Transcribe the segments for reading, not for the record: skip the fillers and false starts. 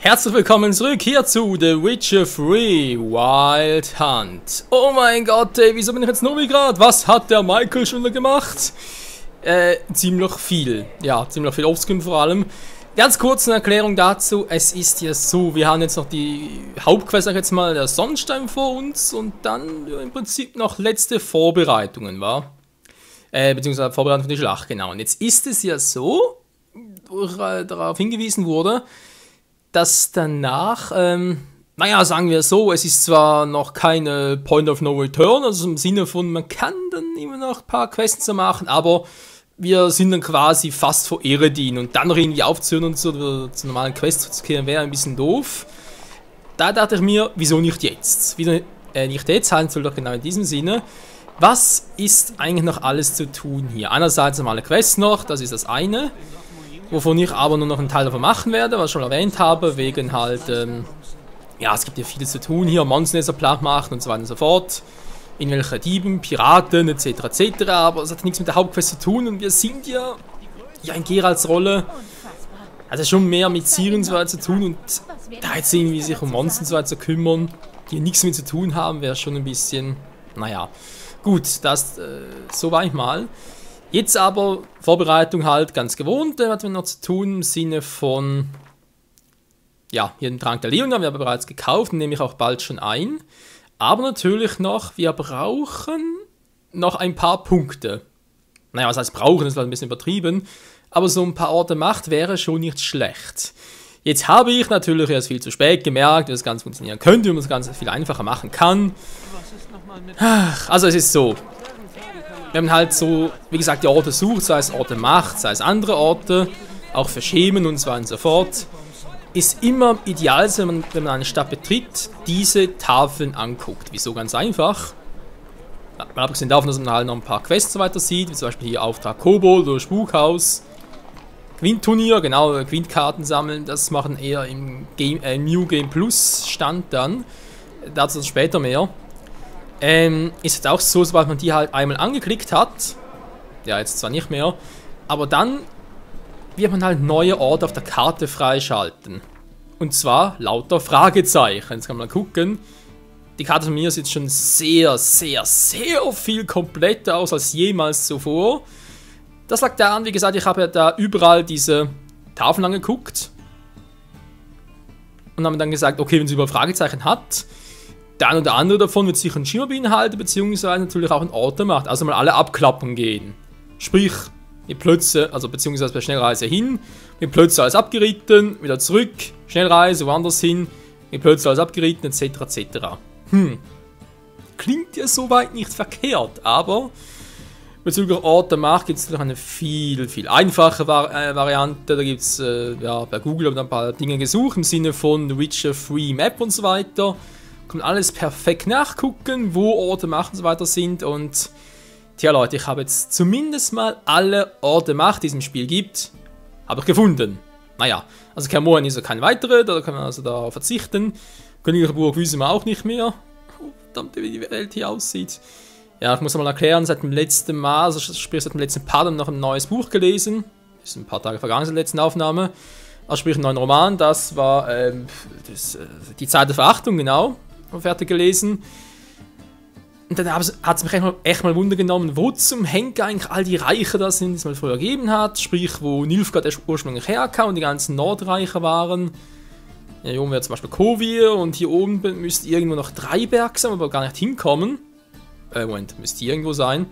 Herzlich willkommen zurück hier zu The Witcher 3 Wild Hunt. Oh mein Gott, ey, wieso bin ich jetzt Novigrad? Was hat der Michael schon wieder gemacht? Ziemlich viel. Ja, ziemlich viel Offscreen vor allem. Ganz kurz eine Erklärung dazu. Es ist ja so, wir haben jetzt noch die Hauptquest, sag ich jetzt mal, der Sonnenstein vor uns und dann im Prinzip noch letzte Vorbereitungen, war? Beziehungsweise Vorbereitung für die Schlacht, genau. Und jetzt ist es ja so, darauf hingewiesen wurde, dass danach, naja, sagen wir so, es ist zwar noch keine Point of No Return, also im Sinne von, man kann dann immer noch ein paar Quests machen, aber wir sind dann quasi fast vor Eredin und dann noch irgendwie aufzuhören und so, zu normalen Quests zu kehren, wäre ein bisschen doof. Da dachte ich mir, wieso nicht jetzt? Wieso nicht jetzt, heißt soll doch genau in diesem Sinne. Was ist eigentlich noch alles zu tun hier? Einerseits normale Quests noch, das ist das eine. Wovon ich aber nur noch einen Teil davon machen werde, was ich schon erwähnt habe, wegen halt, ja, es gibt ja viel zu tun hier, Monsternester platt machen und so weiter und so fort. Irgendwelche Dieben, Piraten, etc., etc., aber es hat nichts mit der Hauptquest zu tun und wir sind ja in Geralts Rolle, also schon mehr mit Ciri und so weiter zu tun und da jetzt irgendwie sich um Monster und so weiter zu kümmern, die nichts mit zu tun haben, wäre schon ein bisschen, naja, gut, das, so war ich mal. Jetzt aber Vorbereitung halt ganz gewohnt, was wir noch zu tun im Sinne von, ja, hier den Trank der Leona, wir haben bereits gekauft, nehme ich auch bald schon ein. Aber natürlich noch, wir brauchen noch ein paar Punkte. Naja, was heißt brauchen, das ist halt ein bisschen übertrieben, aber so ein paar Orte Macht wäre schon nicht schlecht. Jetzt habe ich natürlich erst viel zu spät gemerkt, wie das Ganze funktionieren könnte, wie man das Ganze viel einfacher machen kann. Also es ist so. Wenn man halt so, wie gesagt, die Orte sucht, sei es Orte Macht, sei es andere Orte, auch für Schemen und so weiter und so fort, ist immer ideal, wenn man eine Stadt betritt, diese Tafeln anguckt. Wieso? Ganz einfach. Mal abgesehen davon, dass man halt noch ein paar Quests so weiter sieht, wie zum Beispiel hier Auftrag Kobold oder Spukhaus. Quintturnier, genau, Quintkarten sammeln, das machen eher im New Game Plus Stand dann. Dazu später mehr. Ist jetzt auch so, sobald man die halt einmal angeklickt hat, ja jetzt zwar nicht mehr, aber dann wird man halt neue Orte auf der Karte freischalten. Und zwar lauter Fragezeichen. Jetzt kann man mal gucken. Die Karte von mir sieht schon sehr, sehr, sehr viel kompletter aus als jemals zuvor. Das lag daran, wie gesagt, ich habe ja da überall diese Tafeln angeguckt. Und haben dann gesagt, okay, wenn sie überall Fragezeichen hat, der eine oder andere davon wird sicher einen Schimmer beinhalten, beziehungsweise natürlich auch einen Ort macht. Also mal alle abklappen gehen. Sprich, die Plötze, also beziehungsweise bei Schnellreise hin, mit Plötze alles abgeritten, wieder zurück, Schnellreise, woanders hin, mit Plötze alles abgeritten, etc. etc. Klingt ja soweit nicht verkehrt, aber bezüglich Ort der Macht gibt es noch eine viel, viel einfache Variante. Da gibt es ja, bei Google ein paar Dinge gesucht, im Sinne von The Witcher 3 Map und so weiter. Kann alles perfekt nachgucken, wo Orte Macht und so weiter sind und tja Leute, ich habe jetzt zumindest mal alle Orte Macht, die es im Spiel gibt, habe ich gefunden. Naja, also Kermoren ist ja keine weitere, da kann man also darauf verzichten. Königliche Burg wissen wir auch nicht mehr. Oh, verdammt, wie die Welt hier aussieht. Ja, ich muss mal erklären, seit dem letzten Mal, also sprich seit dem letzten Part, haben wir noch ein neues Buch gelesen. Ist ein paar Tage vergangen seit der letzten Aufnahme. Also sprich einen neuen Roman, das war die Zeit der Verachtung, genau. Fertig gelesen. Und dann hat es mich echt mal Wunder genommen, wo zum Henker eigentlich all die Reiche da sind, die es mal früher gegeben hat. Sprich, wo Nilfgaard ursprünglich herkam und die ganzen Nordreiche waren. Ja, hier oben wäre zum Beispiel Kovir und hier oben müsste irgendwo noch Dreiberg sein, aber gar nicht hinkommen. Moment, müsste hier irgendwo sein.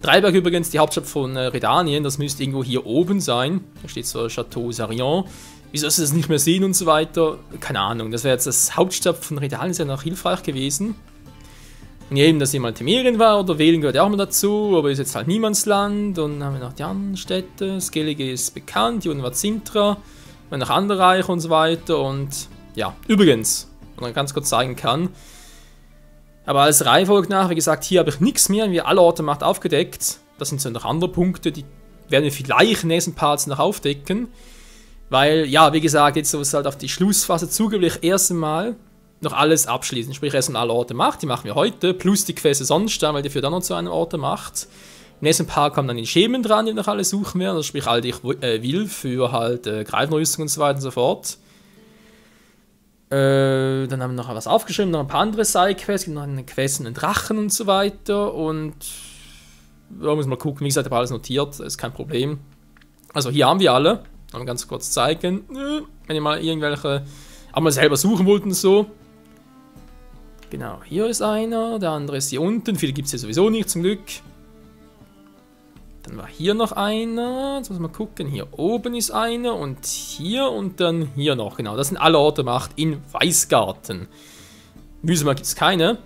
Dreiberg übrigens die Hauptstadt von Redanien, das müsste irgendwo hier oben sein. Da steht so Chateau Sarion. Wieso ist das nicht mehr sehen und so weiter? Keine Ahnung, das wäre jetzt das Hauptstadt von Redanien, ist ja noch hilfreich gewesen. Und eben, dass jemand Temerien war oder Wählen gehört ja auch mal dazu, aber ist jetzt halt Niemandsland. Und dann haben wir noch die anderen Städte. Skellige ist bekannt, hier unten war Zintra, dann noch andere Reiche und so weiter. Und ja, übrigens, wenn man ganz kurz zeigen kann. Aber als Reihenfolge nach, wie gesagt, hier habe ich nichts mehr, wie alle Orte Macht aufgedeckt. Das sind so noch andere Punkte, die werden wir vielleicht in den nächsten Parts noch aufdecken. Weil, ja, wie gesagt, jetzt so ist halt auf die Schlussphase zugeht, will ich erst einmal noch alles abschließen. Sprich, erst einmal alle Orte Macht, die machen wir heute, plus die Quest Sonnenstein, weil die führt dann noch zu einem Orte Macht. Im nächsten Part kommen dann die Schemen dran, die noch alle suchen werden, also sprich, all die ich will für halt Greifenrüstung und so weiter und so fort. Dann haben wir noch was aufgeschrieben, noch ein paar andere Sidequests, gibt noch eine Quest und einen Drachen und so weiter. Und da muss man gucken, wie gesagt, ich habe alles notiert, ist kein Problem. Also hier haben wir alle. Mal ganz kurz zeigen. Wenn ihr mal irgendwelche auch mal selber suchen wollt und so. Genau, hier ist einer, der andere ist hier unten. Viele gibt es hier sowieso nicht, zum Glück. Dann war hier noch einer. Jetzt muss man gucken. Hier oben ist einer und dann hier noch. Genau, das sind alle Orte gemacht in Weißgarten. Müsemar gibt es keine.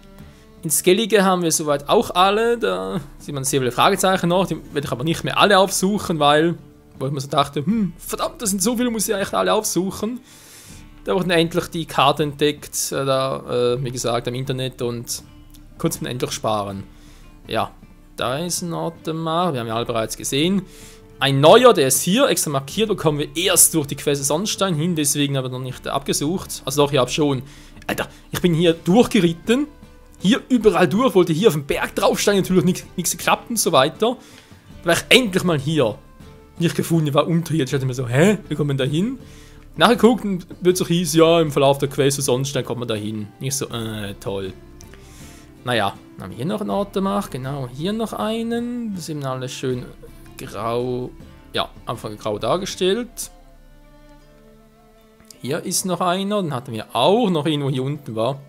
In Skellige haben wir soweit auch alle. Da sieht man sehr viele Fragezeichen noch. Die werde ich aber nicht mehr alle aufsuchen, weil ich mir so dachte, verdammt, das sind so viele, muss ich echt alle aufsuchen. Da wurden endlich die Karte entdeckt, wie gesagt, im Internet und konnte man endlich sparen. Ja. Da ist ein Ortemar, wir haben ja alle bereits gesehen. Ein neuer, der ist hier, extra markiert, bekommen wir erst durch die Quest Sonnenstein hin, deswegen aber noch nicht abgesucht. Also doch, ich habe schon. Alter, ich bin hier durchgeritten, hier überall durch, wollte hier auf den Berg draufsteigen, natürlich nichts geklappt und so weiter. Da war ich endlich mal hier. Nicht gefunden, war unterirdisch, ich dachte mir so, hä, wie kommt man da hin? Nachher geguckt und wird so hieß, ja, im Verlauf der Quest Sonnenstein kommt man da hin. Nicht so, toll. Naja, dann haben wir hier noch einen Ort gemacht, genau, hier noch einen. Das sind alles schön grau, ja, Anfang grau dargestellt. Hier ist noch einer, den hatten wir auch noch irgendwo hier unten war.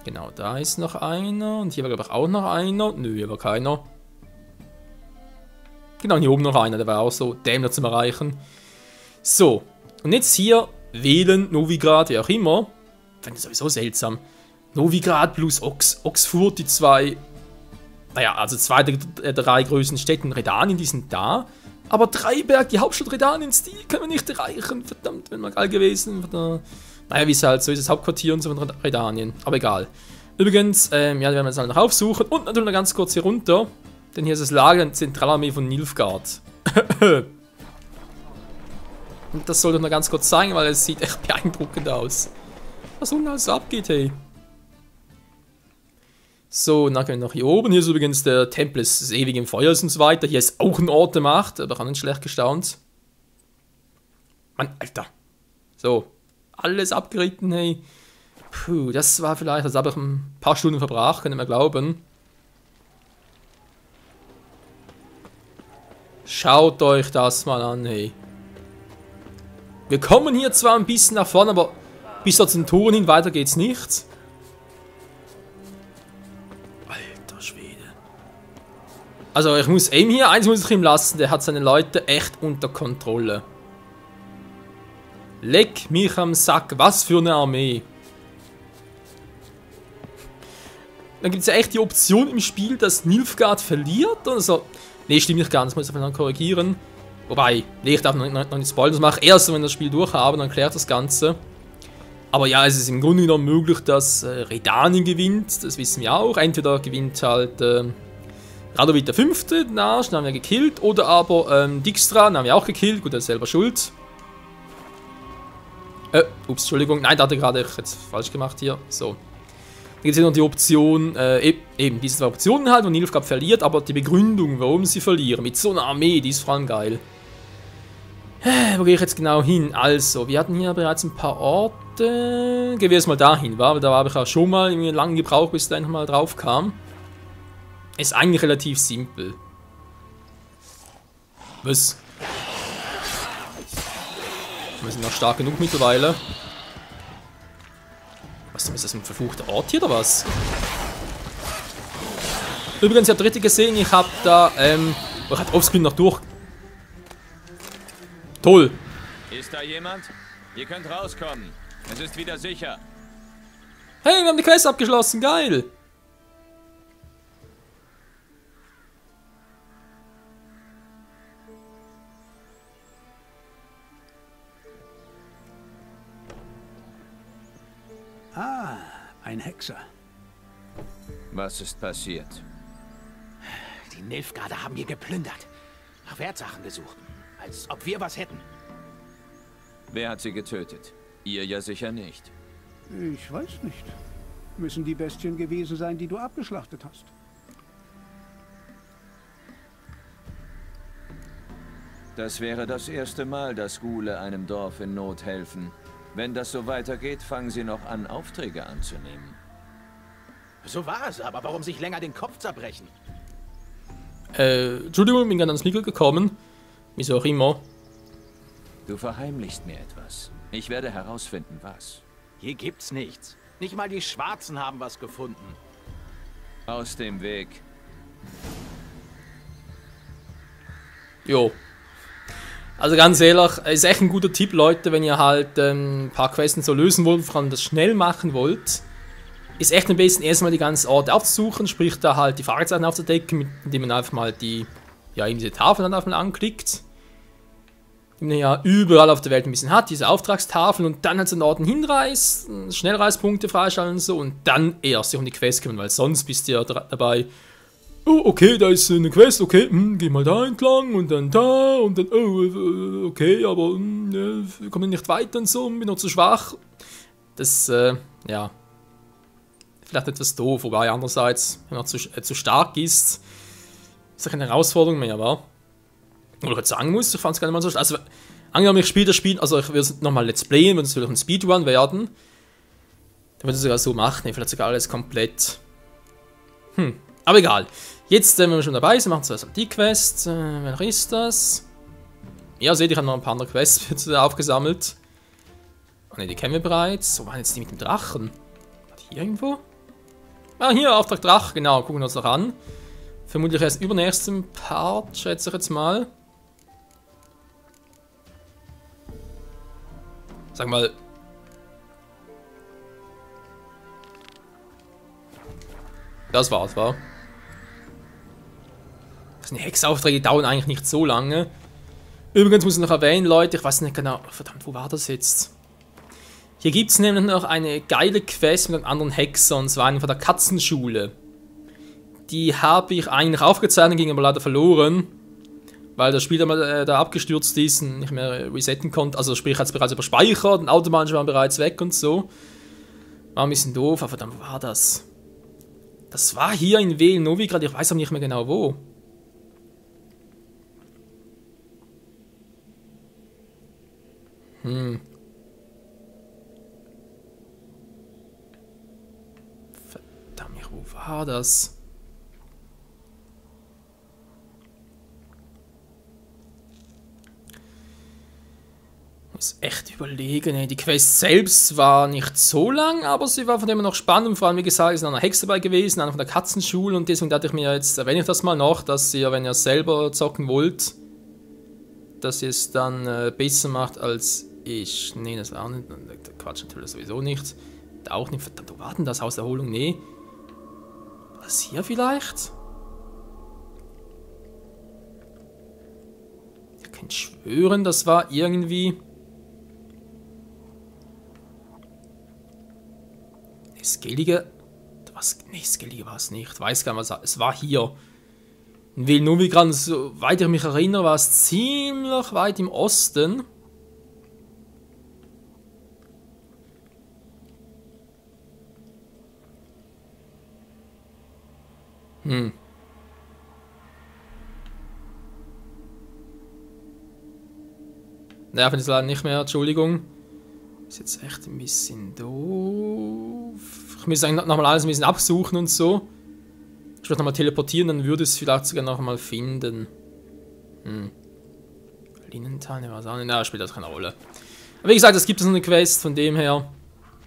Genau, da ist noch einer und hier war glaube ich auch noch einer. Nö, hier war keiner. Genau, und hier oben noch einer, der war auch so dämlich zum Erreichen. So, und jetzt hier wählen, Novigrad, wie auch immer. Finde ich sowieso seltsam. Novigrad plus Oxfurt, die zwei, naja, also zwei der drei größten Städte in Redanien, die sind da. Aber Dreiberg, die Hauptstadt Redaniens, die können wir nicht erreichen. Verdammt, wenn wir geil gewesen. Naja, wie es halt so ist, das Hauptquartier und so von Redanien. Aber egal. Übrigens, ja, die werden wir jetzt halt noch aufsuchen. Und natürlich noch ganz kurz hier runter. Denn hier ist das Lager der Zentralarmee von Nilfgaard. Und das sollte ich noch ganz kurz zeigen, weil es sieht echt beeindruckend aus. Was unten alles so abgeht, hey. So, dann können wir noch hier oben. Hier ist übrigens der Tempel des ewigen Feuers und so weiter. Hier ist auch ein Ort gemacht, aber auch nicht schlecht gestaunt. Mann, Alter. So, alles abgeritten, hey. Puh, das war vielleicht, das habe ich ein paar Stunden verbracht, kann ich mir glauben. Schaut euch das mal an, hey. Wir kommen hier zwar ein bisschen nach vorne, aber bis dort zum Toren hin weiter geht's nicht. Alter Schwede. Also ich muss ihm hier, eins muss ich ihm lassen, der hat seine Leute echt unter Kontrolle. Leck mich am Sack, was für eine Armee. Dann gibt es ja echt die Option im Spiel, dass Nilfgaard verliert oder so. Ne, stimmt nicht ganz, muss ich dann korrigieren. Wobei, nee, ich darf noch nicht spoilern, das mache ich erst, wenn wir das Spiel durch haben, dann klärt das Ganze. Aber ja, es ist im Grunde genommen möglich, dass Redanien gewinnt, das wissen wir auch. Entweder gewinnt halt Radovid V, den Arsch, den haben wir gekillt, oder aber Dijkstra, den haben wir auch gekillt, gut, er ist selber schuld. Ups, Entschuldigung, nein, da hatte gerade ich jetzt falsch gemacht hier, so. Dann gibt es hier noch die Option, eben diese zwei Optionen halt, wo Nilfgaard verliert, aber die Begründung, warum sie verlieren, mit so einer Armee, die ist vor allem geil. Wo gehe ich jetzt genau hin? Also, wir hatten hier bereits ein paar Orte. Gehen wir jetzt mal dahin, wa? Da habe ich ja schon mal lange gebraucht, bis da nochmal drauf kam. Ist eigentlich relativ simpel. Was? Wir sind noch stark genug mittlerweile. Was ist das, ein verfluchter Ort hier oder was? Übrigens, ihr habt richtig gesehen, ich habe da, ich habe offscreen noch durch. Toll. Ist da jemand? Ihr könnt rauskommen. Es ist wieder sicher. Hey, wir haben die Quest abgeschlossen, geil. Ah, ein Hexer. Was ist passiert? Die Nilfgaarder haben hier geplündert. Nach Wertsachen gesucht. Als ob wir was hätten. Wer hat sie getötet? Ihr ja sicher nicht. Ich weiß nicht. Müssen die Bestien gewesen sein, die du abgeschlachtet hast. Das wäre das erste Mal, dass Ghule einem Dorf in Not helfen. Wenn das so weitergeht, fangen sie noch an, Aufträge anzunehmen. So war es, aber warum sich länger den Kopf zerbrechen? Entschuldigung, bin gerade ans Mikro gekommen. Wieso auch immer. Du verheimlichst mir etwas. Ich werde herausfinden, was. Hier gibt's nichts. Nicht mal die Schwarzen haben was gefunden. Aus dem Weg. Jo. Also ganz ehrlich, ist echt ein guter Tipp, Leute, wenn ihr halt ein paar Quests so lösen wollt, vor allem das schnell machen wollt. Ist echt am besten erstmal die ganzen Orte aufzusuchen, sprich da halt die Fragezeichen aufzudecken, indem man einfach mal die, ja eben diese Tafel dann einfach mal anklickt. Die man ja überall auf der Welt ein bisschen hat, diese Auftragstafeln und dann halt zu den Orten hinreist, Schnellreispunkte freischalten und so und dann erst um die Quest kümmern, weil sonst bist du ja dabei. Oh, okay, da ist eine Quest, okay, geh mal da entlang und dann da und dann, oh, okay, aber wir kommen nicht weiter und so, bin noch zu schwach. Das, ja, vielleicht etwas doof, wobei andererseits, wenn er zu stark ist das eine Herausforderung mehr, war. Oder ich jetzt sagen muss, ich fand es gar nicht mal so schlecht. Also, angenommen, ich spiele das Spiel, also ich will es nochmal Let's Playen, wenn es vielleicht ein Speedrun werden, dann würde ich es sogar so machen, vielleicht sogar alles komplett. Aber egal. Jetzt, wenn wir schon dabei sind, machen wir zuerst die Quest. Welcher ist das? Ja, seht ihr, ich habe noch ein paar andere Quests aufgesammelt. Oh ne, die kennen wir bereits. So waren jetzt die mit dem Drachen. War die hier irgendwo? Ah, hier, Auftrag Drache, genau, gucken wir uns noch an. Vermutlich erst übernächsten Part, schätze ich jetzt mal. Sag mal. Das war's, war. Die Hexaufträge dauern eigentlich nicht so lange. Übrigens muss ich noch erwähnen, Leute, ich weiß nicht genau, verdammt, wo war das jetzt? Hier gibt es nämlich noch eine geile Quest mit einem anderen Hexer, und zwar einen von der Katzenschule. Die habe ich eigentlich aufgezeichnet, ging aber leider verloren, weil das Spiel da abgestürzt ist und nicht mehr resetten konnte. Also sprich, hat es bereits überspeichert und automatisch waren bereits weg und so. War ein bisschen doof, aber verdammt, wo war das? Das war hier in Novigrad, ich weiß aber nicht mehr genau wo. Verdammt, wo war das? Ich muss echt überlegen, ey. Die Quest selbst war nicht so lang, aber sie war von dem noch spannend. Und vor allem, wie gesagt, ist noch eine Hexe dabei gewesen, einer von der Katzenschule. Und deswegen dachte ich mir jetzt, erwähne ich das mal noch, dass ihr, wenn ihr selber zocken wollt, dass ihr es dann besser macht als ich. Nee, das war auch nicht. Quatsch, natürlich sowieso nicht. Da auch nicht. Verdammt, wo war denn das? Hauserholung? Nee. War das hier vielleicht? Ihr könnt schwören, das war irgendwie. Skellige. Nee, Skellige war es nicht. Weiß gar nicht, was es war hier. In Novigrad, soweit ich mich erinnere, war es ziemlich weit im Osten. Naja, finde ich leider nicht mehr, Entschuldigung. Ist jetzt echt ein bisschen doof. Ich müsste eigentlich nochmal alles ein bisschen absuchen und so. Ich würde nochmal teleportieren, dann würde es vielleicht sogar nochmal finden. Linnenteile war es auch nicht. Na, spielt das keine Rolle. Aber wie gesagt, es gibt so eine Quest, von dem her.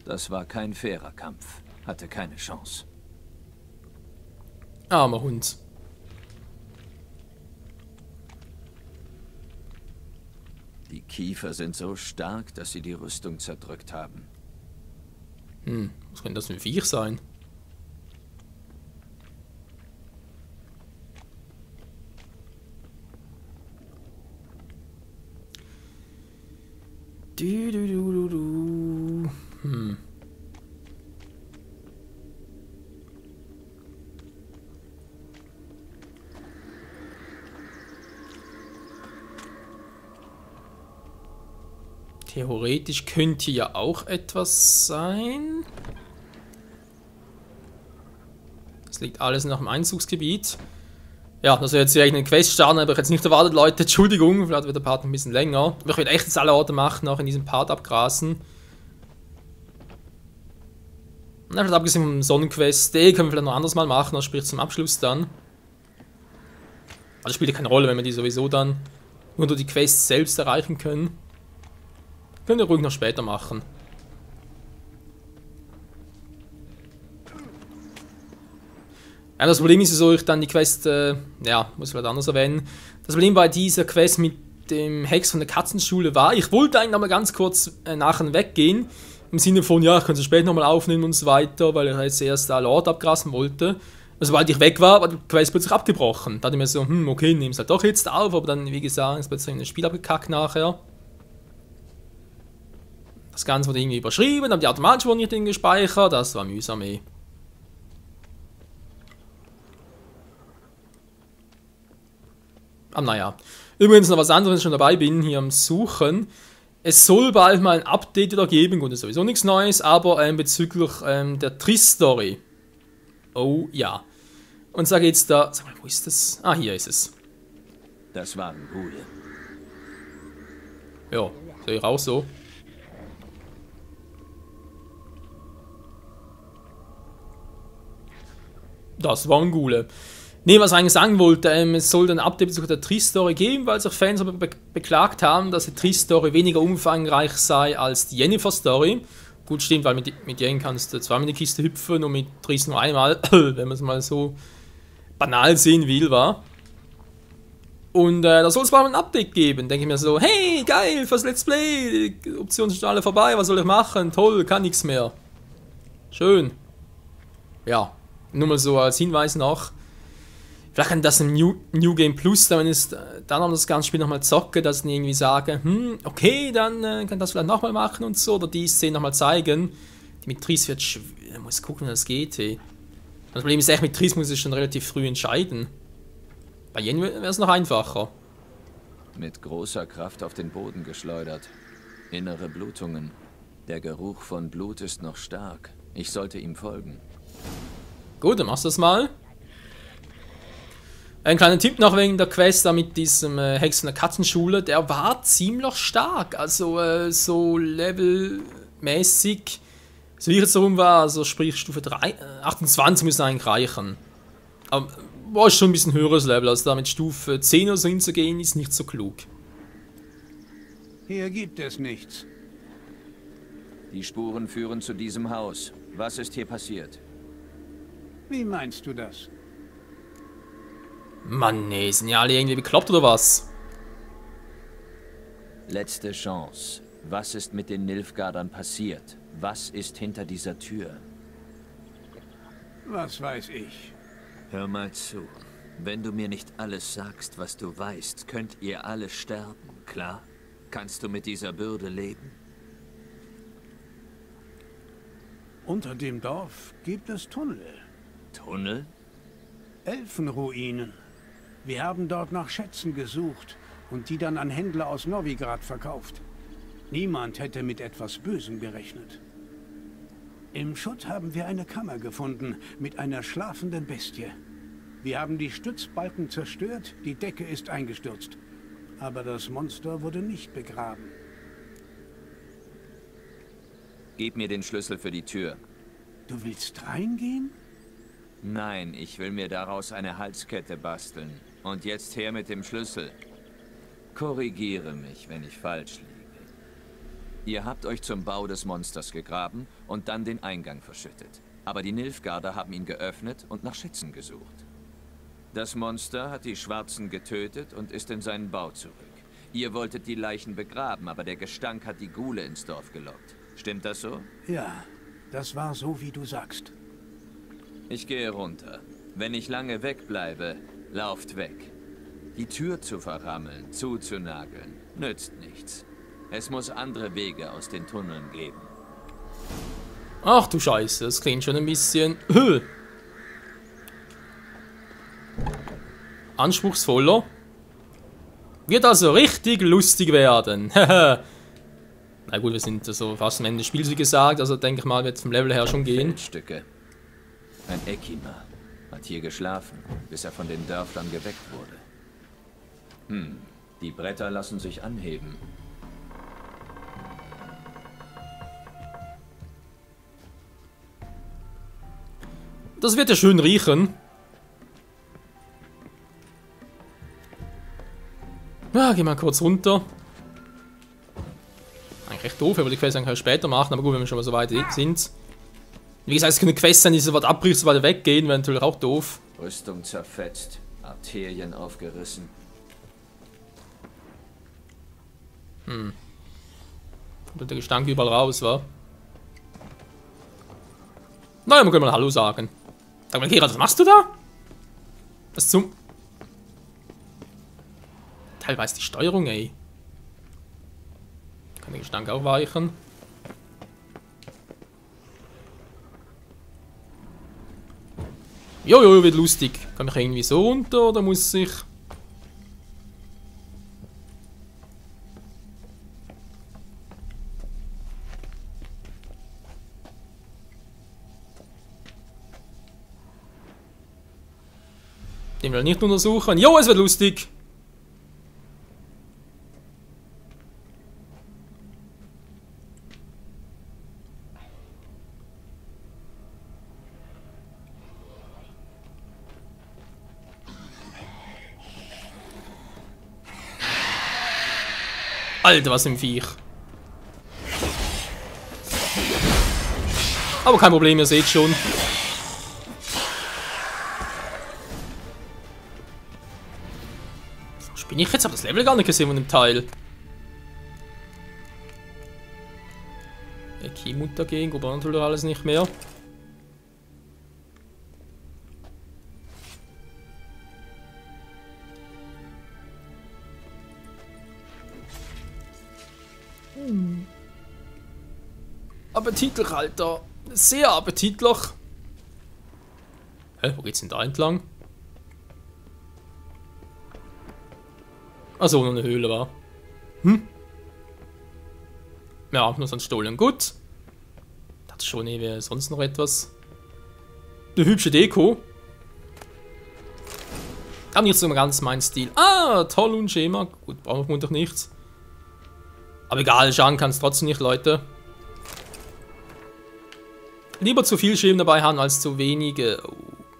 Das war kein fairer Kampf. Hatte keine Chance. Armer Hund. Die Kiefer sind so stark, dass sie die Rüstung zerdrückt haben. Was könnte das für ein Viech sein? Theoretisch könnte hier ja auch etwas sein. Das liegt alles nach dem Einzugsgebiet. Ja, dass wir jetzt hier eine Quest starten, habe ich jetzt nicht erwartet, Leute. Entschuldigung, vielleicht wird der Part ein bisschen länger. Aber ich will echt jetzt alle Orte machen, auch in diesem Part abgrasen. Na, vielleicht abgesehen vom Sonnenquest, den können wir vielleicht noch anders mal machen, das sprich zum Abschluss dann. Also spielt ja keine Rolle, wenn wir die sowieso dann nur durch die Quests selbst erreichen können. Können wir ruhig noch später machen. Ja, das Problem ist, wieso ich dann die Quest, ja, muss ich vielleicht anders erwähnen. Das Problem bei dieser Quest mit dem Hex von der Katzenschule war, ich wollte eigentlich noch mal ganz kurz nachher weggehen. Im Sinne von, ja, ich kann sie später nochmal aufnehmen und so weiter, weil ich jetzt erst da Lord abgrasen wollte. Und sobald ich weg war die Quest plötzlich abgebrochen. Da dachte ich mir so, okay, nehme es halt doch jetzt auf, aber dann, wie gesagt, ist plötzlich ein Spiel abgekackt nachher. Das Ganze wurde irgendwie überschrieben, dann die automatisch wurden nicht gespeichert, das war mühsam eh. Aber naja. Übrigens noch was anderes, wenn ich schon dabei bin, hier am Suchen. Es soll bald mal ein Update wieder geben, gut, das ist sowieso nichts Neues, aber bezüglich der Triss-Story. Oh ja. Und sage jetzt da, sag mal, wo ist das? Ah, hier ist es. Das waren Ghule. Ja, sehe ich auch so. Das waren Ghule. Ne, was ich eigentlich sagen wollte, es soll ein Update bezüglich der Triss-Story geben, weil sich Fans aber beklagt haben, dass die Triss-Story weniger umfangreich sei als die Yennefer-Story. Gut, stimmt, weil mit Yen kannst du zweimal in die Kiste hüpfen und mit Triss nur einmal, wenn man es mal so banal sehen will, war. Und da soll es mal ein Update geben. Denke ich mir so, hey, geil, fürs Let's Play, die Optionen sind alle vorbei, was soll ich machen? Toll, kann nichts mehr. Schön. Ja, nur mal so als Hinweis noch. Vielleicht kann das im New Game Plus, dann, wenn ich dann noch das ganze Spiel nochmal zocke, dass ich irgendwie sage, okay, dann kann ich das vielleicht nochmal machen und so, oder die Szene nochmal zeigen. Die mit Triss wird schwer, ich muss gucken, wie das geht, hey. Das Problem ist echt, mit Triss muss ich schon relativ früh entscheiden. Bei Yen wäre es noch einfacher. Mit großer Kraft auf den Boden geschleudert. Innere Blutungen. Der Geruch von Blut ist noch stark. Ich sollte ihm folgen. Gut, dann machst du das mal. Ein kleiner Tipp noch wegen der Quest da mit diesem Hex von der Katzenschule. Der war ziemlich stark. Also so levelmäßig, so wie ich jetzt darum war, also sprich Stufe 28 müssen eigentlich reichen. Aber war schon ein bisschen höheres Level, also da mit Stufe 10 oder so hinzugehen, ist nicht so klug. Hier gibt es nichts. Die Spuren führen zu diesem Haus. Was ist hier passiert? Wie meinst du das? Mann, nee, sind ja alle irgendwie bekloppt oder was? Letzte Chance. Was ist mit den Nilfgaardern passiert? Was ist hinter dieser Tür? Was weiß ich? Hör mal zu. Wenn du mir nicht alles sagst, was du weißt, könnt ihr alle sterben, klar? Kannst du mit dieser Bürde leben? Unter dem Dorf gibt es Tunnel. Tunnel? Elfenruinen. Wir haben dort nach Schätzen gesucht und die dann an Händler aus Novigrad verkauft. Niemand hätte mit etwas Bösem gerechnet. Im Schutt haben wir eine Kammer gefunden mit einer schlafenden Bestie. Wir haben die Stützbalken zerstört, die Decke ist eingestürzt. Aber das Monster wurde nicht begraben. Gib mir den Schlüssel für die Tür. Du willst reingehen? Nein, ich will mir daraus eine Halskette basteln. Und jetzt her mit dem Schlüssel. Korrigiere mich, wenn ich falsch liege. Ihr habt euch zum Bau des Monsters gegraben und dann den Eingang verschüttet. Aber die Nilfgaarder haben ihn geöffnet und nach Schätzen gesucht. Das Monster hat die Schwarzen getötet und ist in seinen Bau zurück. Ihr wolltet die Leichen begraben, aber der Gestank hat die Ghule ins Dorf gelockt. Stimmt das so? Ja, das war so, wie du sagst. Ich gehe runter. Wenn ich lange wegbleibe, lauft weg. Die Tür zu verrammeln, zuzunageln, nützt nichts. Es muss andere Wege aus den Tunneln geben. Ach du Scheiße, das klingt schon ein bisschen anspruchsvoller. Wird also richtig lustig werden. Na gut, wir sind so fast am Ende des Spiels, wie gesagt, also denke ich mal, wird es vom Level her schon gehen. Feldstücke. Ein Eckima hat hier geschlafen, bis er von den Dörflern geweckt wurde. Die Bretter lassen sich anheben. Das wird ja schön riechen. Ja, geh mal kurz runter. Eigentlich recht doof, aber die Quest kann ich später machen, aber gut, wenn wir schon mal so weit sind. Wie gesagt, es können Quests sein, die sofort abbrichst, sobald weggehen, wäre natürlich auch doof. Rüstung zerfetzt, Arterien aufgerissen. Kommt der Gestank überall raus, wa? Naja, wir können mal Hallo sagen. Sag mal, Gerard, was machst du da? Was zum... Teilweise die Steuerung, ey. Kann der Gestank auch weichen. Jojo, wird lustig. Kann ich irgendwie so runter oder muss ich... Den will ich nicht untersuchen. Jo, es wird lustig. Alter, was im Viech. Aber kein Problem, ihr seht schon. Bin ich jetzt? Hab das Level gar nicht gesehen von dem Teil. Keymutter gegen, aber natürlich alles nicht mehr. Appetitlich, Alter. Sehr appetitlich. Hä, wo geht's denn da entlang? Achso, noch eine Höhle war. Ja, nur so ein Stollen. Gut. Das ist schon wie sonst noch etwas. Eine hübsche Deko. Aber nicht so ganz mein Stil. Ah, toll und Schema. Gut, brauchen wir vermutlich nichts. Aber egal, schauen kann es trotzdem nicht, Leute. Lieber zu viel Schemen dabei haben als zu wenige. Oh,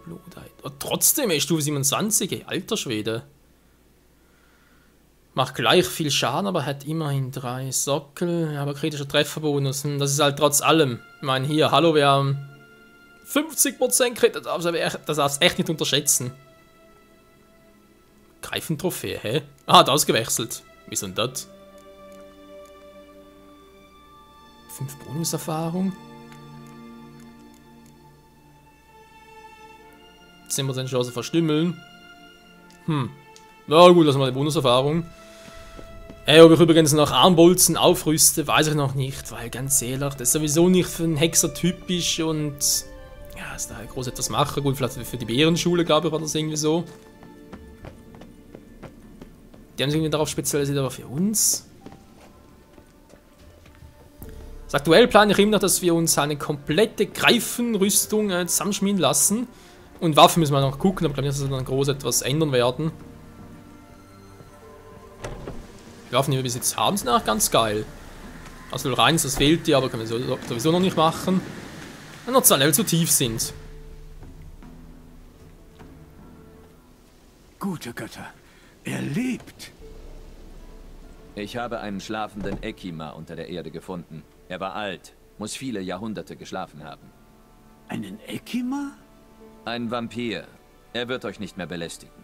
Blutheit. Oh, trotzdem, ey, Stufe 27, ey, alter Schwede. Macht gleich viel Schaden, aber hat immerhin 3 Sockel. Ja, aber kritischer Trefferbonus. Das ist halt trotz allem. Ich meine, hier, hallo, wir haben 50% Crit. Das darfst du echt nicht unterschätzen. Greifentrophäe, hä? Ah, hat ausgewechselt. Wieso denn das? 5 Bonuserfahrung. 10% Chance verstümmeln. Na gut, lassen wir die Bonuserfahrung. Ob ich übrigens noch Armbolzen aufrüste, weiß ich noch nicht, weil ganz ehrlich, das ist sowieso nicht für einen Hexer typisch und ja, ist da groß etwas machen. Gut, vielleicht für die Bärenschule, glaube ich, war das irgendwie so. Die haben sich irgendwie darauf spezialisiert, aber für uns. Das aktuell plane ich immer noch, dass wir uns eine komplette Greifenrüstung zusammenschmieden lassen. Und Waffen müssen wir noch gucken, aber ich glaube nicht, dass wir dann groß etwas ändern werden. Die Waffen, die wir bis jetzt haben, sind auch ganz geil. Also noch eins, das fehlt dir, aber können wir sowieso noch nicht machen. Wenn noch 2 Level zu tief sind. Gute Götter, er lebt. Ich habe einen schlafenden Ekima unter der Erde gefunden. Er war alt, muss viele Jahrhunderte geschlafen haben. Einen Ekima? Ein Vampir. Er wird euch nicht mehr belästigen.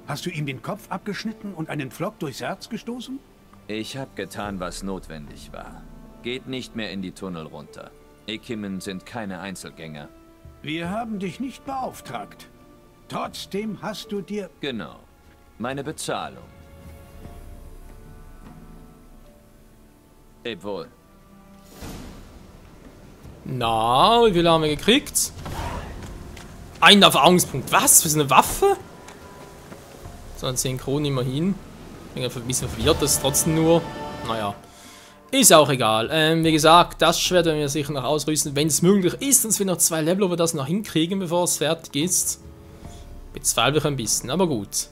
Hast du ihm den Kopf abgeschnitten und einen Pflock durchs Herz gestoßen? Ich habe getan, was notwendig war. Geht nicht mehr in die Tunnel runter. Ekimen sind keine Einzelgänger. Wir haben dich nicht beauftragt. Trotzdem hast du dir... Genau. Meine Bezahlung. Leb wohl. Na, wie viel haben wir gekriegt? Einen Erfahrungspunkt. Was? Für so eine Waffe? So ein 10 Kronen immerhin. Ich bin ein bisschen verwirrt, das ist trotzdem nur. Naja. Ist auch egal. Wie gesagt, das Schwert werden wir sicher noch ausrüsten, wenn es möglich ist. Sonst wir noch 2 Level, wo wir das noch hinkriegen, bevor es fertig ist. Bezweifle ich ein bisschen, aber gut.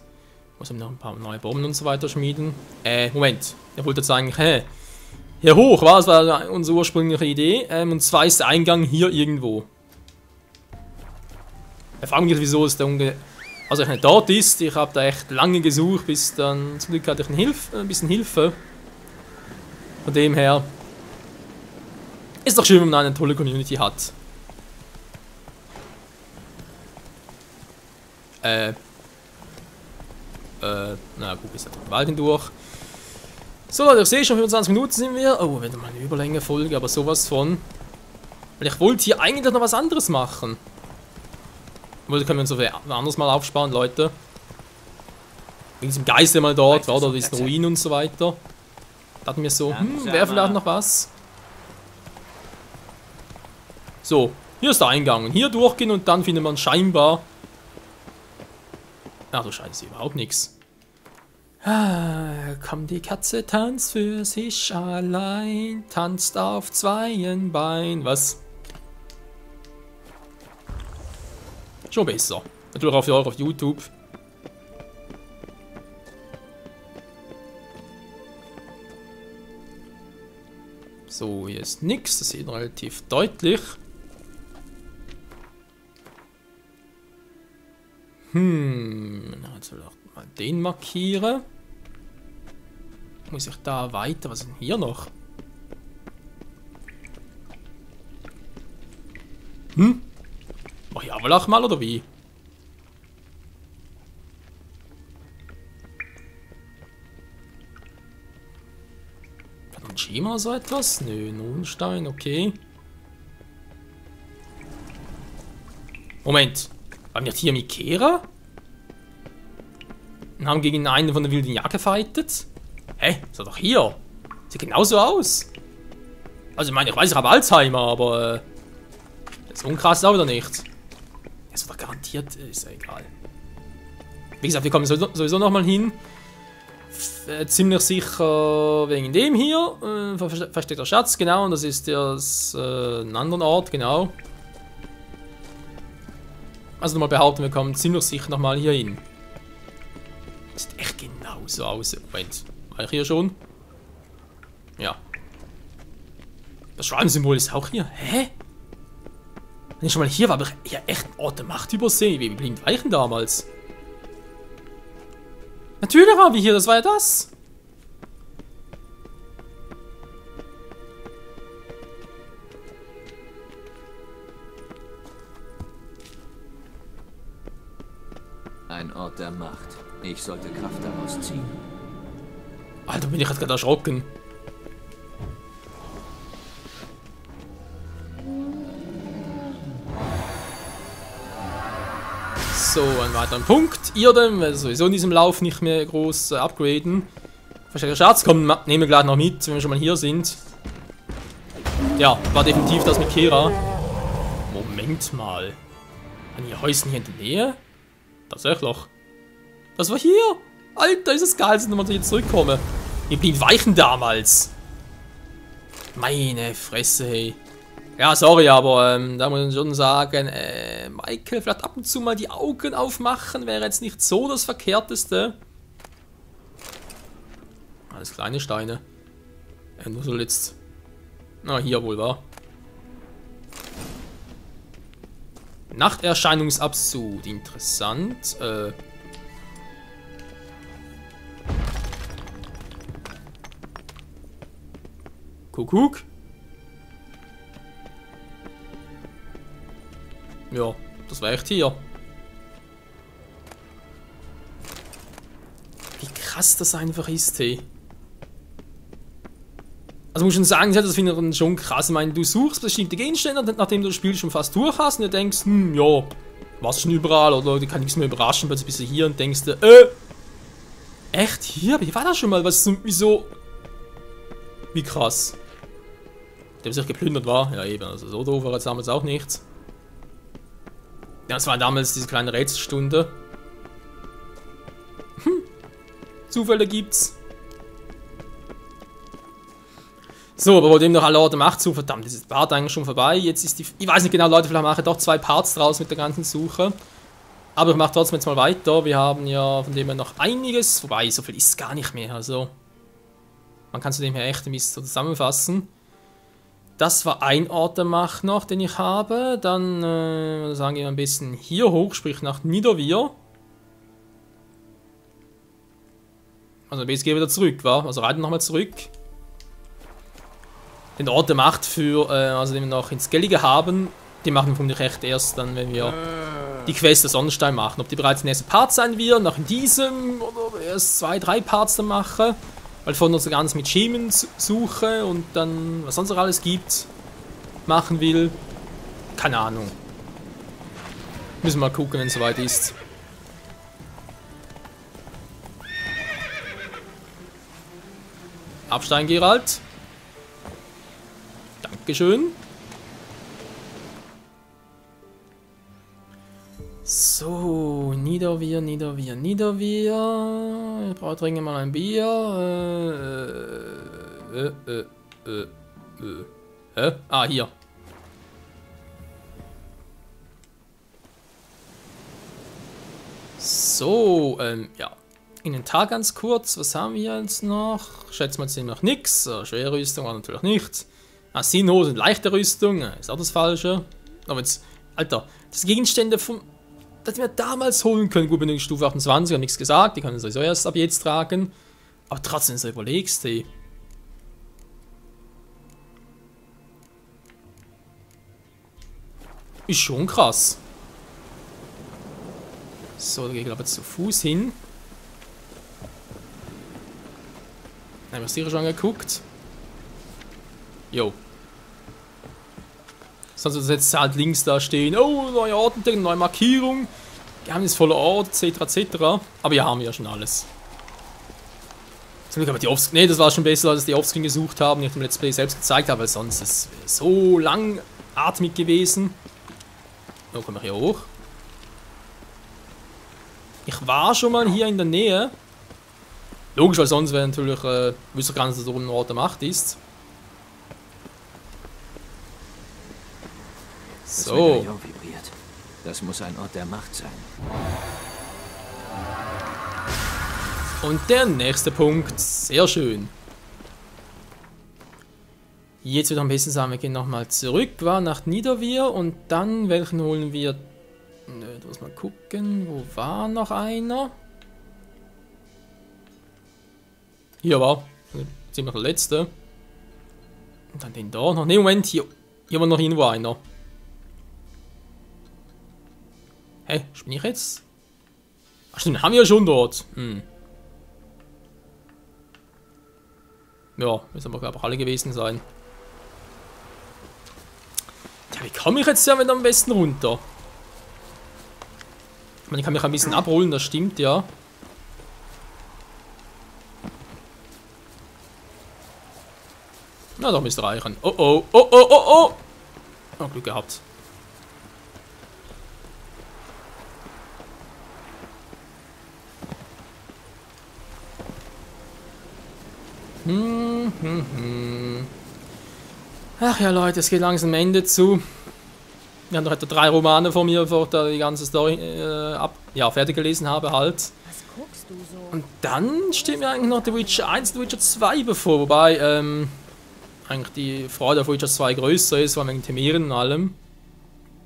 Muss noch ein paar neue Bomben und so weiter schmieden. Moment. Ich wollte jetzt eigentlich, hier hoch, war unsere ursprüngliche Idee. Und zwar ist der Eingang hier irgendwo. Ich frage mich, wieso es da also nicht dort ist. Ich habe da echt lange gesucht, bis dann zum Glück hatte ich ein bisschen Hilfe. Von dem her ist doch schön, wenn man eine tolle Community hat. Na gut, ist ja den Wald hindurch. So Leute, ich sehe schon, 25 Minuten sind wir. Oh, wieder mal eine Überlänge-Folge, aber sowas von. Weil ich wollte hier eigentlich noch was anderes machen. Oder können wir uns auf ein anderes Mal aufsparen, Leute. Wegen diesem Geiste mal dort, war oder diesen Ruinen und so weiter. Da hatten wir so, wäre vielleicht noch was. So, hier ist der Eingang. Und hier durchgehen und dann findet man scheinbar... Ach du Scheiße, überhaupt nichts. Ah, komm, die Katze tanzt für sich allein, tanzt auf zweien Beinen. Was? Schon besser. Natürlich auch für euch auf YouTube. So, hier ist nichts. Das sieht relativ deutlich. Also mal den markieren. Muss ich da weiter? Was ist denn hier noch? Mach ich Avalach mal oder wie? Hat ein Schema so etwas? Nö, Mondstein, okay. Moment. Waren wir hier mit Kera? Und haben gegen einen von der wilden Jagd gefightet? Hä? Ist er doch hier? Sieht genauso aus. Also ich meine, ich weiß, ich habe Alzheimer, aber... so unkrass ist auch wieder nicht. Es wird doch garantiert, ist ja egal. Wie gesagt, wir kommen sowieso nochmal hin. Ziemlich sicher wegen dem hier. Versteckter Schatz, genau. Und das ist das ein anderer Ort, genau. Also nochmal behaupten, wir kommen ziemlich sicher nochmal hier hin. Sieht echt genauso aus. Moment, war ich hier schon? Ja. Das Schwalbensymbol ist auch hier. Hä? Wenn ich schon mal hier war, habe ich ja echt einen Ort der Macht übersehen. Wie blind war ich denn damals? Natürlich waren wir hier, das war ja das. Ein Ort der Macht. Ich sollte Kraft daraus ziehen. Alter, bin ich jetzt gerade erschrocken. So, ein weiterer Punkt. Irdem, weil sowieso in diesem Lauf nicht mehr groß upgraden. Versteckter Schatz, kommen, nehmen wir gleich noch mit, wenn wir schon mal hier sind. Ja, war definitiv das mit Kera. Moment mal. An die Häuschen hier in der Nähe? Tatsächlich. Das war hier. Alter, ist das geil, wenn wir jetzt zurückkommen. Wir blieben weichen damals. Meine Fresse, hey. Ja, sorry, aber da muss ich schon sagen, Michael, vielleicht ab und zu mal die Augen aufmachen, wäre jetzt nicht so das Verkehrteste. Alles kleine Steine. Wo soll jetzt... Na, hier wohl war. Nachterscheinungsabsud, interessant. Kuckuck. Ja, das war echt hier. Wie krass das einfach ist, hey. Also muss ich schon sagen, das finde ich schon krass. Ich meine, du suchst bestimmte Gegenstände, nachdem du das Spiel schon fast durch hast und du denkst, ja, warst schon überall oder du kannst nichts mehr überraschen, plötzlich bist du hier und denkst, echt hier? Wie war das schon mal? Was, wieso? Wie krass. Der sich geplündert war. Ja eben, also so doof war jetzt damals auch nichts. Ja, das war damals diese kleine Rätselstunde. Zufälle gibt's. So, aber bei dem noch alle Orte Macht zu, verdammt, das ist Part eigentlich schon vorbei. Jetzt ist die... Ich weiß nicht genau, Leute, vielleicht mache ich doch 2 Parts draus mit der ganzen Suche. Aber ich mache trotzdem jetzt mal weiter. Wir haben ja von dem her noch einiges. Wobei, so viel ist es gar nicht mehr. Also, man kann zu dem her echt ein bisschen so zusammenfassen. Das war ein Ort der Macht noch, den ich habe. Dann sagen wir ein bisschen hier hoch, sprich nach Niedervier. Also jetzt gehen wir wieder zurück, wa? Also reiten nochmal zurück. Den Ort der Macht für, also den wir noch ins Gellige haben, die machen wir vermutlich echt erst dann, wenn wir die Quest der Sonnenstein machen. Ob die bereits der nächste Part sein wird, noch in diesem, oder erst 2, 3 Parts dann mache. Weil von uns ganz mit Schemen suche und dann, was sonst noch alles gibt, machen will. Keine Ahnung. Müssen wir mal gucken, wenn es soweit ist. Absteigen, Geralt. Dankeschön. So, Niedervier. Ich brauche dringend mal ein Bier. Ah, hier. So, ja. Inventar ganz kurz. Was haben wir jetzt noch? Schätzen wir jetzt noch nichts. Schwere Rüstung war natürlich nichts. Ah, Sinnhosen, leichte Rüstung. Ist auch das Falsche. Aber jetzt, Alter, das Gegenstände vom... Das wir damals holen können. Gut, bin ich Stufe 28, habe nichts gesagt. Die können sowieso erst ab jetzt tragen. Aber trotzdem, so überlegst du. Ist schon krass. So, da gehe ich glaube zu Fuß hin. Haben wir sicher schon geguckt. Jo. Sonst wird jetzt halt links da stehen. Oh, neue Ortendecken, neue Markierung. Geheimnisvoller Ort, etc. etc. Aber hier haben wir ja schon alles. Zum Glück aber die Offscreen. Ne, das war schon besser, als die Offscreen gesucht haben, die ich dem Let's Play selbst gezeigt habe, weil sonst ist es so langatmig gewesen. So, kommen wir hier hoch. Ich war schon mal hier in der Nähe. Logisch, weil sonst wäre natürlich, wüsste ich gar nicht, dass da oben ein Ort der Macht ist. So. Das muss ein Ort der Macht sein. Und der nächste Punkt. Sehr schön. Jetzt wird am besten sagen, wir gehen nochmal zurück, war nach Niedervier und dann, welchen holen wir? Da muss mal gucken, wo war noch einer? Hier war, ziemlich der letzte. Und dann den da noch. Ne, Moment, hier war noch irgendwo einer. Hä, bin ich jetzt? Ach stimmt, haben wir ja schon dort. Ja, müssen aber glaube ich alle gewesen sein. Tja, wie komme ich jetzt ja mit am besten runter? Ich meine, ich kann mich ein bisschen abholen, das stimmt ja. Na, doch müsste reichen. Oh oh, oh oh, oh oh! Oh, Glück gehabt. Ach ja, Leute, es geht langsam am Ende zu. Wir haben doch etwa 3 Romane vor mir, bevor ich da die ganze Story fertig gelesen habe halt. Was guckst du so? Und dann steht mir eigentlich noch The Witcher 1 und The Witcher 2 bevor, wobei eigentlich die Freude auf Witcher 2 größer ist, weil wegen Temeren und allem.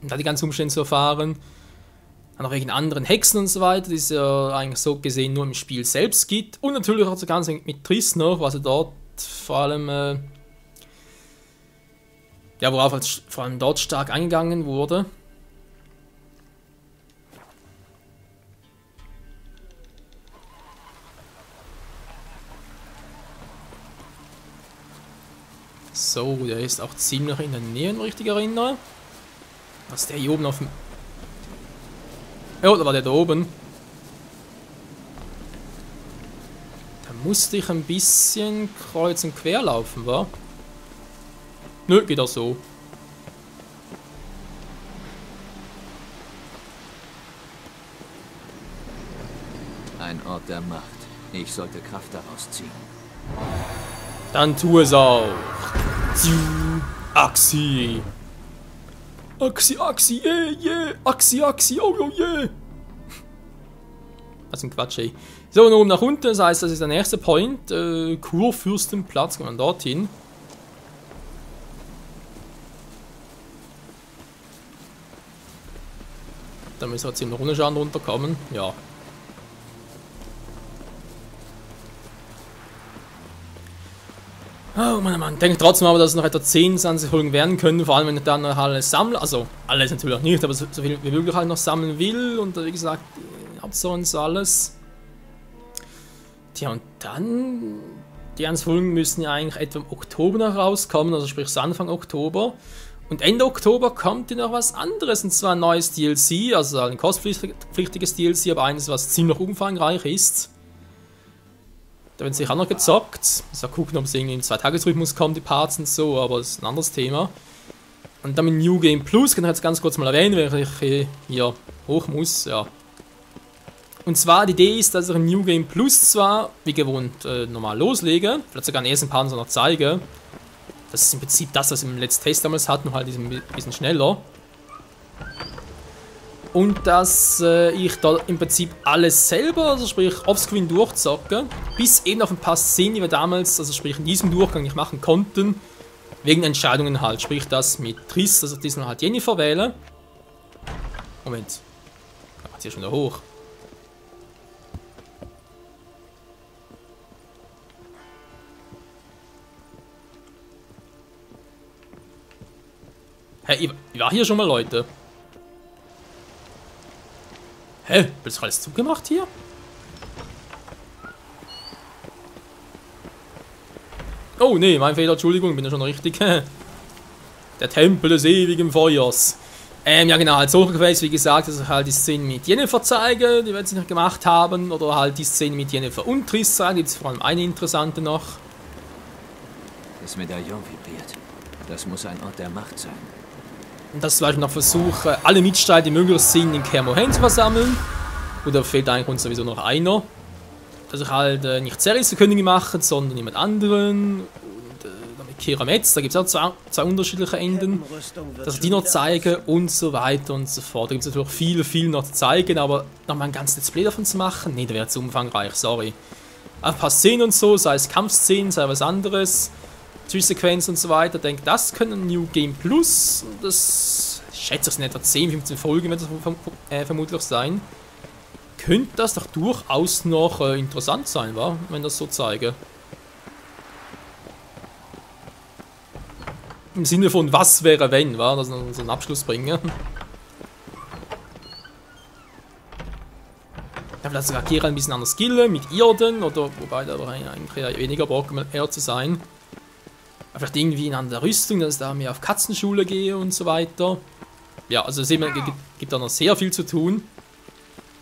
Und da die ganzen Umstände zu erfahren. Dann auch wegen anderen Hexen und so weiter, die es ja eigentlich so gesehen nur im Spiel selbst gibt. Und natürlich auch so ganz mit Triss noch, was er dort vor allem worauf vor allem dort stark eingegangen wurde. So, der ist auch ziemlich in der Nähe, wenn ich richtig erinnere. Was ist der hier oben auf dem... Ja, da war der da oben. Da musste ich ein bisschen kreuz und quer laufen, wa? Nö, geht auch so. Ein Ort der Macht. Ich sollte Kraft daraus ziehen. Dann tu es auch. Axi. Axi, Axi, yeah. Axi, Axi, oh, oh, yeah. Was ein Quatsch, ey. So, und oben nach unten, das heißt, das ist der nächste Point. Kurfürstenplatz, kann man dorthin. Da müssen wir ziemlich ohne Schaden runterkommen. Ja. Oh Mann. Denke trotzdem aber, dass es noch etwa 10, 20 Folgen werden können. Vor allem, wenn ich dann noch alles sammle. Also, alles natürlich auch nicht, aber so viel wie möglich halt noch sammeln will. Und wie gesagt, Hauptsache und so alles. Tja, und dann... Die ganzen Folgen müssen ja eigentlich etwa im Oktober noch rauskommen. Also sprich so Anfang Oktober. Und Ende Oktober kommt ja noch was anderes. Und zwar ein neues DLC. Also ein kostpflichtiges DLC, aber eines, was ziemlich umfangreich ist. Da wird sich auch noch gezockt. Muss auch gucken, ob es irgendwie in 2-Tages-Rhythmus kommt, die Parts und so, aber das ist ein anderes Thema. Und dann mit New Game Plus, kann ich jetzt ganz kurz mal erwähnen, wenn ich hier hoch muss, ja. Und zwar, die Idee ist, dass ich in New Game Plus zwar, wie gewohnt, normal loslege, vielleicht sogar einen ersten Part noch zeige. Das ist im Prinzip das, was wir im Let's Test damals hatten, nur halt ein bisschen schneller. Und dass ich da im Prinzip alles selber, also sprich offscreen durchzocke, bis eben auf ein paar Szenen, die wir damals, also sprich in diesem Durchgang nicht machen konnten, wegen Entscheidungen halt. Sprich das mit Triss, also diesen halt Jennifer wähle. Moment. Da macht hier schon wieder hoch. Hey, ich war hier schon mal, Leute. Hä? Wird das alles zugemacht hier? Oh, nee, mein Fehler, Entschuldigung, bin ja schon richtig. Der Tempel des ewigen Feuers. Ja genau, halt so gewesen, wie gesagt, dass ich halt die Szene mit Jennifer zeige, die wir jetzt noch gemacht haben. Oder halt die Szene mit Jennifer und Triss zeige, gibt es vor allem eine interessante noch. Das Medaillon vibriert. Das muss ein Ort der Macht sein. Und das zum Beispiel noch versuche, alle Mitstreiter, die möglich sind, in Kaer Morhen zu versammeln. Gut, da fehlt eigentlich uns sowieso noch einer. Dass ich halt nicht Ceres zur Königin mache, sondern jemand anderen. Und damit Keira Metz, da gibt es auch zwei unterschiedliche Enden. Dass ich die noch zeige und so weiter und so fort. Da gibt es natürlich viel noch zu zeigen, aber nochmal ein ganzes Let's Play davon zu machen, nee, da wäre zu umfangreich, sorry. Ein paar Szenen und so, sei es Kampfszenen, sei was anderes. Zwischensequenz und so weiter. Ich denke, das können New Game Plus. Das schätze ich in etwa 10, 15 Folgen wird das vermutlich sein. Könnte das doch durchaus noch interessant sein, wa? Wenn das so zeige. Im Sinne von was wäre wenn, wa? Das so einen Abschluss bringen. Ja, vielleicht sogar Keira ein bisschen anders skillen mit Irden oder wobei da eigentlich eher weniger Bock eher zu sein. Vielleicht irgendwie in einer Rüstung, dass ich da mehr auf Katzenschule gehe und so weiter. Ja, also es gibt da noch sehr viel zu tun.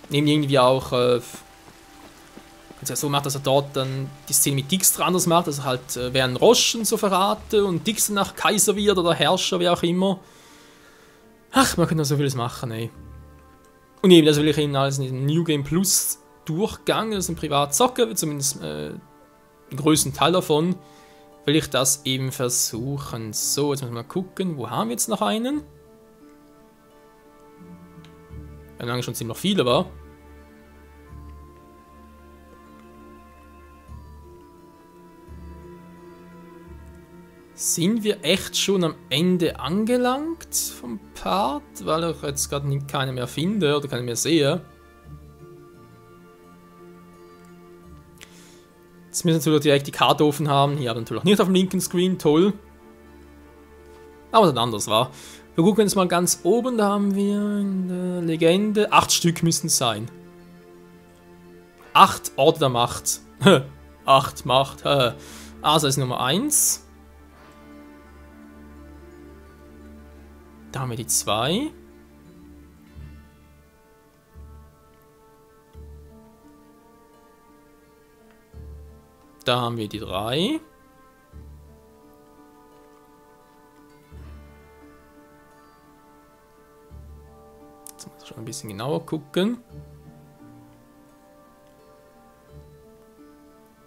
Neben irgendwie auch, wenn es ja so macht, dass er dort dann die Szene mit Dijkstra anders macht, dass er halt während Roschen so verrate und Dijkstra nach Kaiser wird oder Herrscher, wie auch immer. Ach, man könnte noch so vieles machen, ey. Und eben, das will ich eben alles in diesem New Game Plus Durchgang, das ist ein Privatzocker, zumindest einen größten Teil davon. Will ich das eben versuchen. So, jetzt müssen wir mal gucken. Wo haben wir jetzt noch einen? Wir haben lange schon ziemlich viele, wa? Sind wir echt schon am Ende angelangt vom Part? Weil ich jetzt gerade keine mehr finde oder keine mehr sehe. Jetzt müssen wir natürlich direkt die Karte offen haben. Hier haben wir natürlich nicht auf dem linken Screen, toll. Aber dann anders war. Wir gucken jetzt mal ganz oben, da haben wir in der Legende 8 Stück müssen es sein. 8 Orte der Macht. 8 Macht. Also ist Nummer 1. Da haben wir die 2. Da haben wir die 3. Jetzt muss ich schon ein bisschen genauer gucken.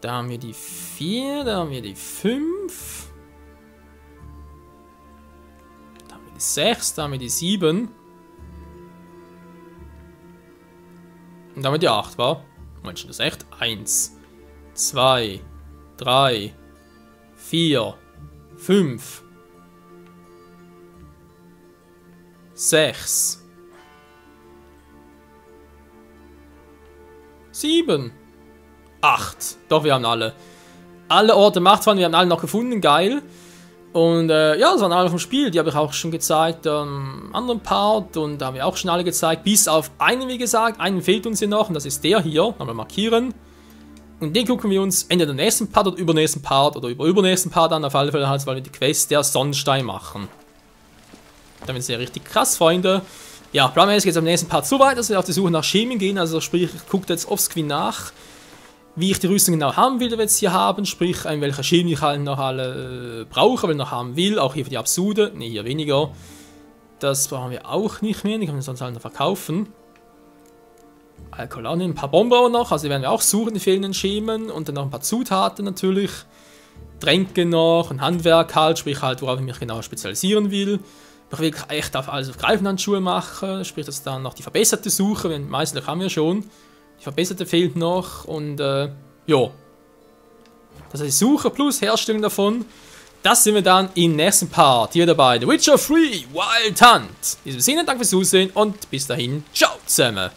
Da haben wir die 4, da haben wir die 5. Da haben wir die 6, da haben wir die 7. Und da haben wir die 8, wa? Mensch, das ist echt 1. 2, 3, 4, 5, 6, 7. 8. Doch, wir haben alle. Alle Orte Machtfreunde, wir haben alle noch gefunden, geil. Und ja, das waren alle vom Spiel, die habe ich auch schon gezeigt am anderen Part und da haben wir auch schon alle gezeigt, bis auf einen, wie gesagt, einen fehlt uns hier noch und das ist der hier, nochmal markieren. Und den gucken wir uns entweder im nächsten Part oder übernächsten Part oder übernächsten Part an, auf alle Fälle halt, weil wir die Quest der Sonnenstein machen. Damit ist ja richtig krass, Freunde. Ja, planmäßig geht es am nächsten Part so weit, dass wir auf die Suche nach Schemen gehen, also sprich, ich gucke jetzt offscreen nach, wie ich die Rüstung genau haben will, die wir jetzt hier haben, sprich, welcher Schemen ich halt noch alle brauche, weil ich noch haben will, auch hier für die Absude, ne, hier weniger. Das brauchen wir auch nicht mehr, die können wir sonst halt noch verkaufen. Alkohol auch nicht, ein paar Bomber noch, also die werden wir auch suchen, die fehlenden Schemen, und dann noch ein paar Zutaten natürlich. Tränke noch, ein Handwerk halt, sprich halt, worauf ich mich genau spezialisieren will. Ich will echt auf alles auf Greifenhandschuhe machen, sprich, das ist dann noch die verbesserte Suche, denn meistens haben wir schon. Die verbesserte fehlt noch und ja. Das heißt, die Suche plus Herstellung davon, das sehen wir dann im nächsten Part hier dabei. The Witcher 3 Wild Hunt. In diesem Sinne, danke fürs Zusehen und bis dahin, ciao zusammen.